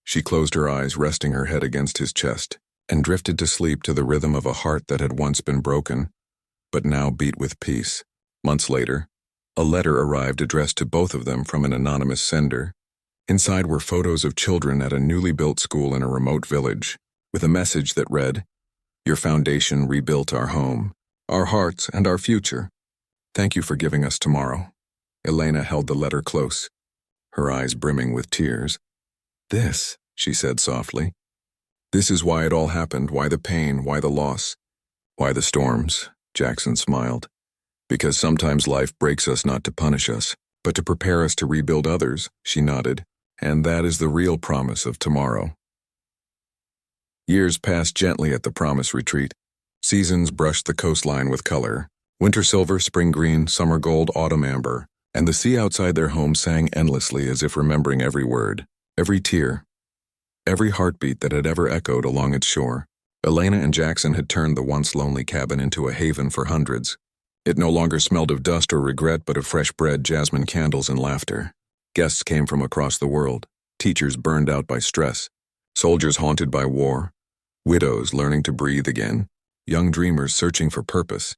She closed her eyes, resting her head against his chest, and drifted to sleep to the rhythm of a heart that had once been broken, but now beat with peace. Months later, a letter arrived addressed to both of them from an anonymous sender. Inside were photos of children at a newly built school in a remote village, with a message that read, Your foundation rebuilt our home, our hearts, and our future. Thank you for giving us tomorrow. Elena held the letter close, her eyes brimming with tears. This, she said softly. This is why it all happened, why the pain, why the loss, why the storms, Jackson smiled. Because sometimes life breaks us not to punish us, but to prepare us to rebuild others, she nodded. And that is the real promise of tomorrow. Years passed gently at the promise retreat. Seasons brushed the coastline with color. Winter silver, spring green, summer gold, autumn amber. And the sea outside their home sang endlessly as if remembering every word, every tear, every heartbeat that had ever echoed along its shore. Elena and Jackson had turned the once lonely cabin into a haven for hundreds. It no longer smelled of dust or regret, but of fresh bread, jasmine candles, and laughter. Guests came from across the world, teachers burned out by stress, soldiers haunted by war, widows learning to breathe again, young dreamers searching for purpose,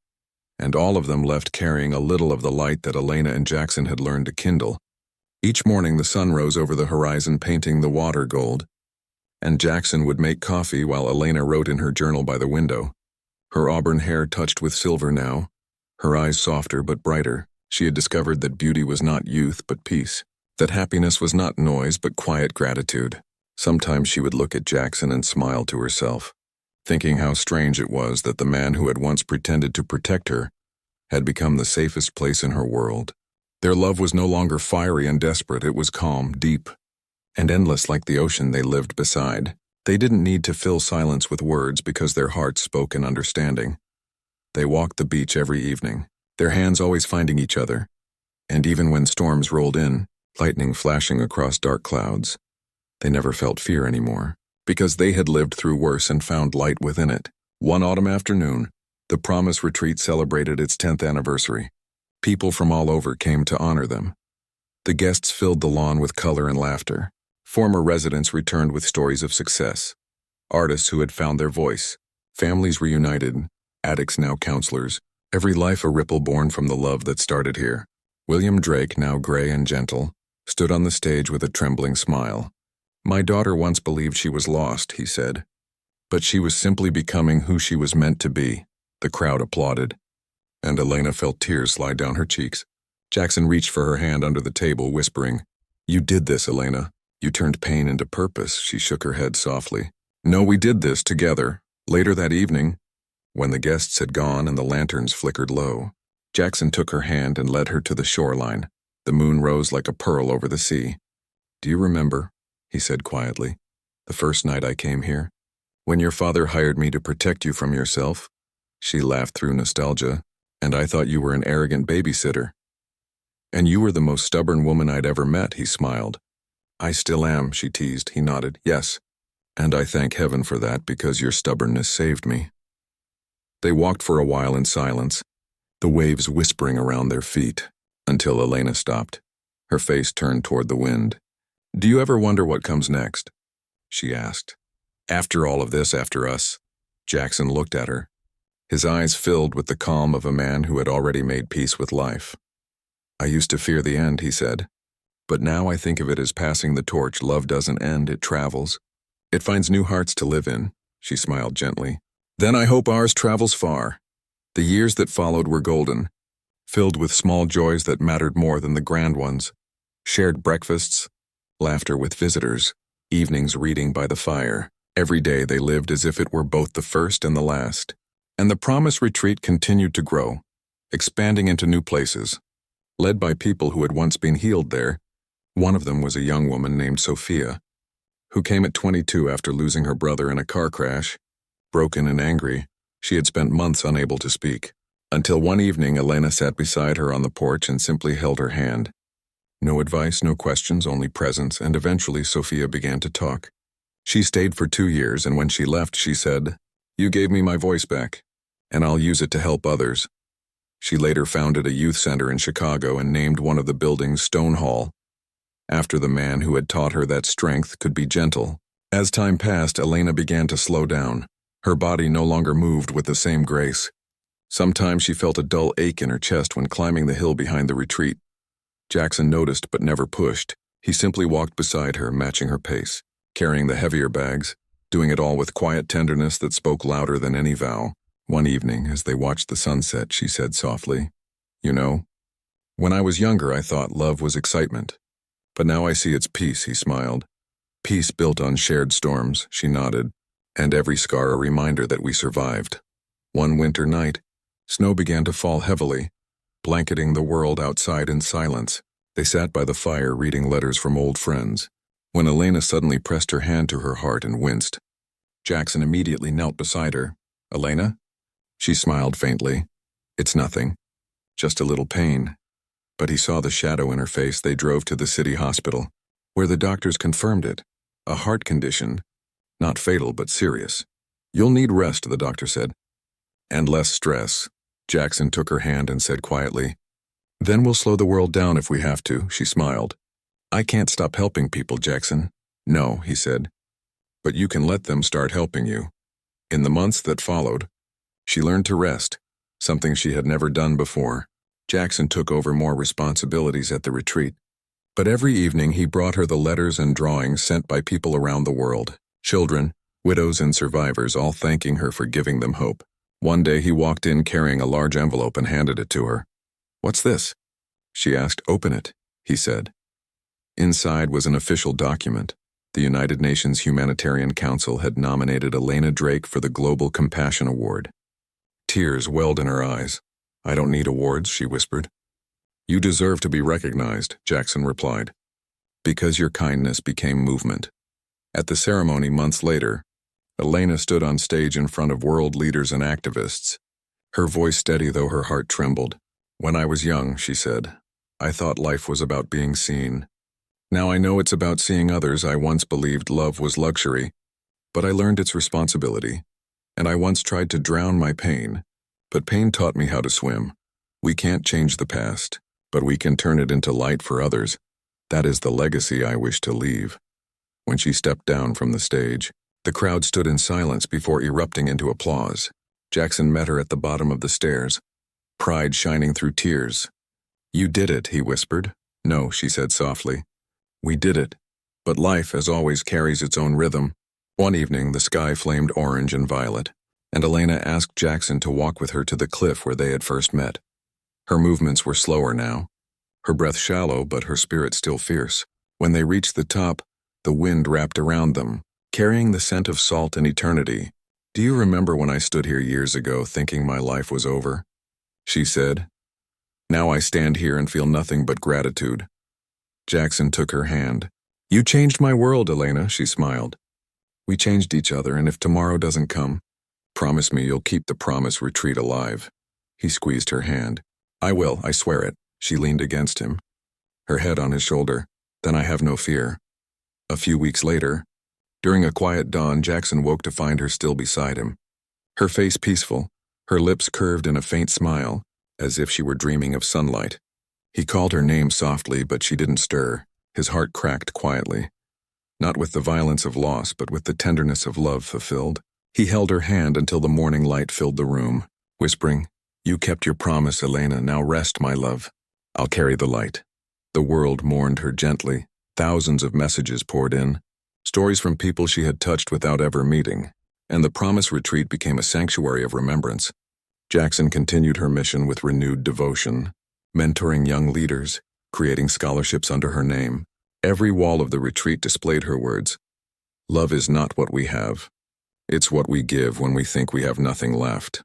and all of them left carrying a little of the light that Elena and Jackson had learned to kindle. Each morning the sun rose over the horizon, painting the water gold, and Jackson would make coffee while Elena wrote in her journal by the window. Her auburn hair touched with silver now, her eyes softer but brighter. She had discovered that beauty was not youth but peace. That happiness was not noise, but quiet gratitude. Sometimes she would look at Jackson and smile to herself, thinking how strange it was that the man who had once pretended to protect her had become the safest place in her world. Their love was no longer fiery and desperate, it was calm, deep, and endless like the ocean they lived beside. They didn't need to fill silence with words because their hearts spoke in understanding. They walked the beach every evening, their hands always finding each other, and even when storms rolled in, lightning flashing across dark clouds, they never felt fear anymore, because they had lived through worse and found light within it. One autumn afternoon, the Promise Retreat celebrated its 10th anniversary. People from all over came to honor them. The guests filled the lawn with color and laughter. Former residents returned with stories of success. Artists who had found their voice. Families reunited. Addicts now counselors. Every life a ripple born from the love that started here. William Drake, now gray and gentle, stood on the stage with a trembling smile. My daughter once believed she was lost, he said. But she was simply becoming who she was meant to be. The crowd applauded, and Elena felt tears slide down her cheeks. Jackson reached for her hand under the table, whispering, You did this, Elena. You turned pain into purpose. She shook her head softly. No, we did this together. Later that evening, when the guests had gone and the lanterns flickered low, Jackson took her hand and led her to the shoreline. The moon rose like a pearl over the sea. Do you remember, he said quietly, the first night I came here? When your father hired me to protect you from yourself? She laughed through nostalgia, and I thought you were an arrogant babysitter. And you were the most stubborn woman I'd ever met, he smiled. I still am, she teased. He nodded. Yes. And I thank heaven for that, because your stubbornness saved me. They walked for a while in silence, the waves whispering around their feet, until Elena stopped. Her face turned toward the wind. Do you ever wonder what comes next? She asked. After all of this, after us? Jackson looked at her, his eyes filled with the calm of a man who had already made peace with life. I used to fear the end, he said. But now I think of it as passing the torch. Love doesn't end, it travels. It finds new hearts to live in, she smiled gently. Then I hope ours travels far. The years that followed were golden, filled with small joys that mattered more than the grand ones. Shared breakfasts, laughter with visitors, evenings reading by the fire. Every day they lived as if it were both the first and the last. And the Promise Retreat continued to grow, expanding into new places. Led by people who had once been healed there, One of them was a young woman named Sophia, who came at 22 after losing her brother in a car crash. Broken and angry, she had spent months unable to speak, until one evening Elena sat beside her on the porch and simply held her hand. No advice, no questions, only presence, and eventually Sophia began to talk. She stayed for 2 years, and when she left, she said, "You gave me my voice back, and I'll use it to help others." She later founded a youth center in Chicago and named one of the buildings Stone Hall, after the man who had taught her that strength could be gentle. As time passed, Elena began to slow down. Her body no longer moved with the same grace. Sometimes she felt a dull ache in her chest when climbing the hill behind the retreat. Jackson noticed but never pushed. He simply walked beside her, matching her pace, carrying the heavier bags, doing it all with quiet tenderness that spoke louder than any vow. One evening, as they watched the sunset, she said softly, "You know, when I was younger I thought love was excitement. But now I see it's peace," he smiled. "Peace built on shared storms," she nodded, "and every scar a reminder that we survived." One winter night, snow began to fall heavily, blanketing the world outside in silence. They sat by the fire reading letters from old friends, when Elena suddenly pressed her hand to her heart and winced. Jackson immediately knelt beside her. "Elena?" She smiled faintly. "It's nothing. Just a little pain." But he saw the shadow in her face. They drove to the city hospital, where the doctors confirmed it. A heart condition, not fatal but serious. "You'll need rest," the doctor said. "And less stress." Jackson took her hand and said quietly, "Then we'll slow the world down if we have to." She smiled. "I can't stop helping people, Jackson." "No," he said. "But you can let them start helping you." In the months that followed, she learned to rest, something she had never done before. Jackson took over more responsibilities at the retreat. But every evening he brought her the letters and drawings sent by people around the world, children, widows, and survivors, all thanking her for giving them hope. One day he walked in carrying a large envelope and handed it to her. "What's this?" she asked. "Open it," he said. Inside was an official document. The United Nations Humanitarian Council had nominated Elena Drake for the Global Compassion Award. Tears welled in her eyes. "I don't need awards," she whispered. "You deserve to be recognized," Jackson replied, "because your kindness became movement." At the ceremony months later, Elena stood on stage in front of world leaders and activists, her voice steady though her heart trembled. "When I was young," she said, "I thought life was about being seen. Now I know it's about seeing others. I once believed love was luxury, but I learned it's responsibility. And I once tried to drown my pain, but pain taught me how to swim. We can't change the past, but we can turn it into light for others. That is the legacy I wish to leave." When she stepped down from the stage, the crowd stood in silence before erupting into applause. Jackson met her at the bottom of the stairs, pride shining through tears. "You did it," he whispered. "No," she said softly. "We did it. But life, as always, carries its own rhythm." One evening, the sky flamed orange and violet, and Elena asked Jackson to walk with her to the cliff where they had first met. Her movements were slower now, her breath shallow but her spirit still fierce. When they reached the top, the wind wrapped around them, carrying the scent of salt and eternity. "Do you remember when I stood here years ago thinking my life was over?" she said. "Now I stand here and feel nothing but gratitude." Jackson took her hand. "You changed my world, Elena," she smiled. "We changed each other, and if tomorrow doesn't come, promise me you'll keep the promise retreat alive." He squeezed her hand. "I will, I swear it." She leaned against him, her head on his shoulder. "Then I have no fear." A few weeks later, during a quiet dawn, Jackson woke to find her still beside him. Her face peaceful, her lips curved in a faint smile, as if she were dreaming of sunlight. He called her name softly, but she didn't stir. His heart cracked quietly, not with the violence of loss, but with the tenderness of love fulfilled. He held her hand until the morning light filled the room, whispering, "You kept your promise, Elena. Now rest, my love. I'll carry the light." The world mourned her gently. Thousands of messages poured in, stories from people she had touched without ever meeting, and the Promise Retreat became a sanctuary of remembrance. Jackson continued her mission with renewed devotion, mentoring young leaders, creating scholarships under her name. Every wall of the retreat displayed her words. "Love is not what we have. It's what we give when we think we have nothing left."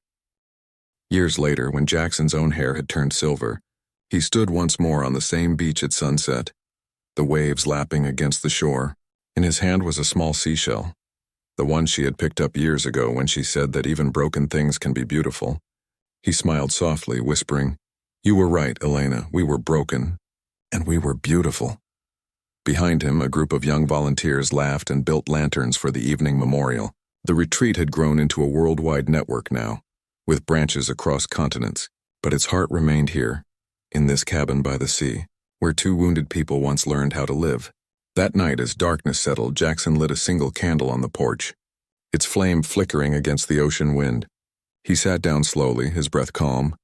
Years later, when Jackson's own hair had turned silver, he stood once more on the same beach at sunset. the waves lapping against the shore. In his hand was a small seashell, the one she had picked up years ago when she said that even broken things can be beautiful. He smiled softly, whispering, "You were right, Elena, we were broken, and we were beautiful." Behind him, a group of young volunteers laughed and built lanterns for the evening memorial. The retreat had grown into a worldwide network now, with branches across continents, but its heart remained here, in this cabin by the sea, where two wounded people once learned how to live. That night, as darkness settled, Jackson lit a single candle on the porch, its flame flickering against the ocean wind. He sat down slowly, his breath calm,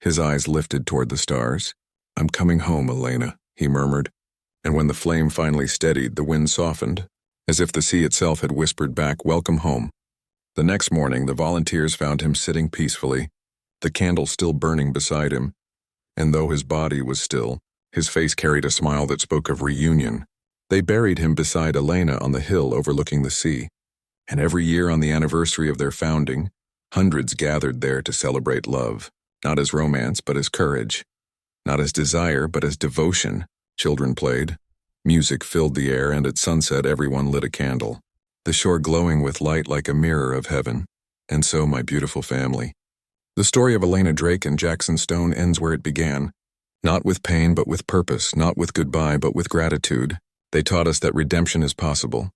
his eyes lifted toward the stars. "I'm coming home, Elena," he murmured, and when the flame finally steadied, the wind softened, as if the sea itself had whispered back, "Welcome home." The next morning, the volunteers found him sitting peacefully, the candle still burning beside him, and though his body was still, his face carried a smile that spoke of reunion. They buried him beside Elena on the hill overlooking the sea, and every year on the anniversary of their founding, hundreds gathered there to celebrate love, not as romance but as courage, not as desire but as devotion. Children played, music filled the air, and at sunset everyone lit a candle, the shore glowing with light like a mirror of heaven. And so, my beautiful family, the story of Elena Drake and Jackson Stone ends where it began, not with pain but with purpose, not with goodbye but with gratitude. They taught us that redemption is possible,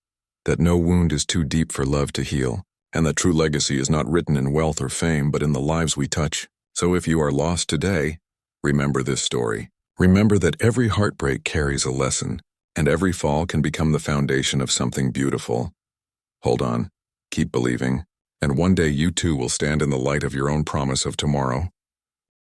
that no wound is too deep for love to heal, and that true legacy is not written in wealth or fame but in the lives we touch. So if you are lost today, remember this story. Remember that every heartbreak carries a lesson, and every fall can become the foundation of something beautiful. Hold on, keep believing, and one day you too will stand in the light of your own promise of tomorrow.